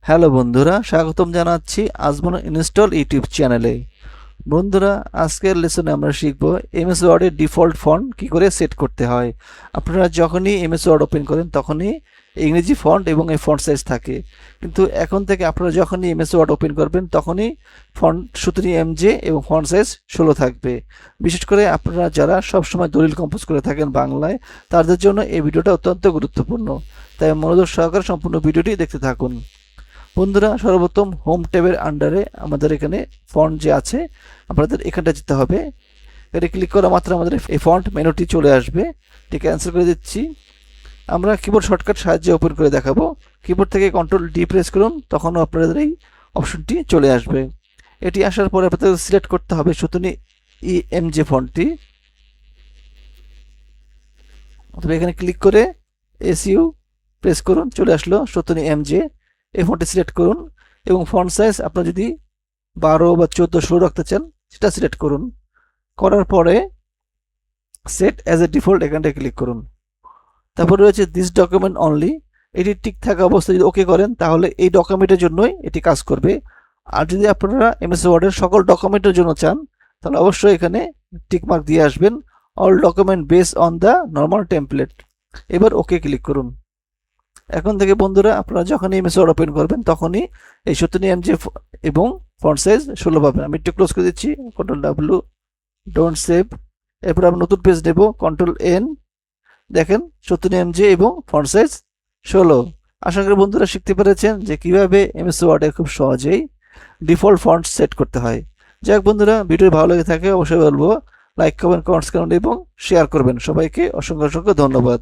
Hello বন্ধুরা, স্বাগতম জানাচ্ছি আজমন ইনস্টল ইউটিউব চ্যানেলে। বন্ধুরা, আজকের লেসনে আমরা শিখব এমএস ওয়ার্ডের ডিফল্ট ফন্ট কি করে সেট করতে হয়। আপনারা যখনই এমএস ওয়ার্ড ওপেন করেন তখনই ইংরেজি ফন্ট এবং এই ফন্ট সাইজ থাকে, কিন্তু এখন থেকে আপনারা যখনই এমএস ওয়ার্ড ওপেন করবেন তখনই ফন্ট 17 এমজে এবং ফন্ট সাইজ 16 থাকবে। বিশেষ করে আপনারা যারা সবসময় দলিল কম্পোজ করে থাকেন বাংলায়, তাদের জন্য এই ভিডিওটা অত্যন্ত গুরুত্বপূর্ণ। তাই মনোযোগ সহকারে সম্পূর্ণ ভিডিওটি দেখতে থাকুন। বন্ধুরা, সর্বপ্রথম হোম ট্যাবের আন্ডারে আমাদের এখানে ফন্ট যে আছে আপনাদের এখানটা যেতে হবে। এটা ক্লিক করা মাত্র আমাদের এই ফন্ট মেনুটি চলে আসবে। এটি ক্যান্সেল করে দিচ্ছি। আমরা কিবোর্ড শর্টকাট সাহায্যে ওপেন করে দেখাবো। কিবোর্ড থেকে কন্ট্রোল ডি প্রেস করুন, তখনও আপনাদের এই অপশনটি চলে আসবে। এটি আসার পরে আপনাদের সিলেক্ট করতে হবে সুতনি ইএমজে ফন্টটি। অথবা এখানে ক্লিক করে এসইউ প্রেস করুন, চলে আসলো সুতনি এমজে। এই ফন্টটি সিলেক্ট করুন এবং ফন্ট সাইজ আপনার যদি 12 বা 14 16 রাখতে চান সেটা সিলেক্ট করুন। করার পরে সেট অ্যাজ এ ডিফল্ট এখানটায় ক্লিক করুন। তারপরে রয়েছে দিস ডকুমেন্ট অনলি। এটি ঠিক থাকা অবস্থায় যদি ওকে করেন তাহলে এই ডকুমেন্টের জন্যই এটি কাজ করবে। আর যদি আপনারা এমএস ওয়ার্ডের সকল ডকুমেন্টের জন্য চান তাহলে অবশ্যই এখানে টিকমার্ক দিয়ে আসবেন, all document base on the normal template. এবার ওকে ক্লিক করুন। এখন থেকে বন্ধুরা, আপনারা যখন এমএস ওয়ার্ড ওপেন করবেন তখনই এই 17 এমজি এবং ফন্ট সাইজ 16 পাবেন। আমি একটু ক্লোজ করে দিচ্ছি, কন্ট্রোল ডাব্লিউ, ডোন্ট সেভ। এরপর আমি নতুন পেজ নেব, কন্ট্রোল এন। দেখেন 17 এমজি এবং ফন্ট সাইজ 16। আশা করি বন্ধুরা শিখতে পেরেছেন যে কিভাবে এমএস ওয়ার্ডে খুব সহজেই ডিফল্ট ফন্ট সেট করতে হয়। যাক বন্ধুরা, ভিডিও ভালো লেগে থাকে অবশ্যই বলবো লাইক, কমেন্ট, কমেন্টস করুন এবং শেয়ার করবেন। সবাইকে অসংখ্য অসংখ্য ধন্যবাদ।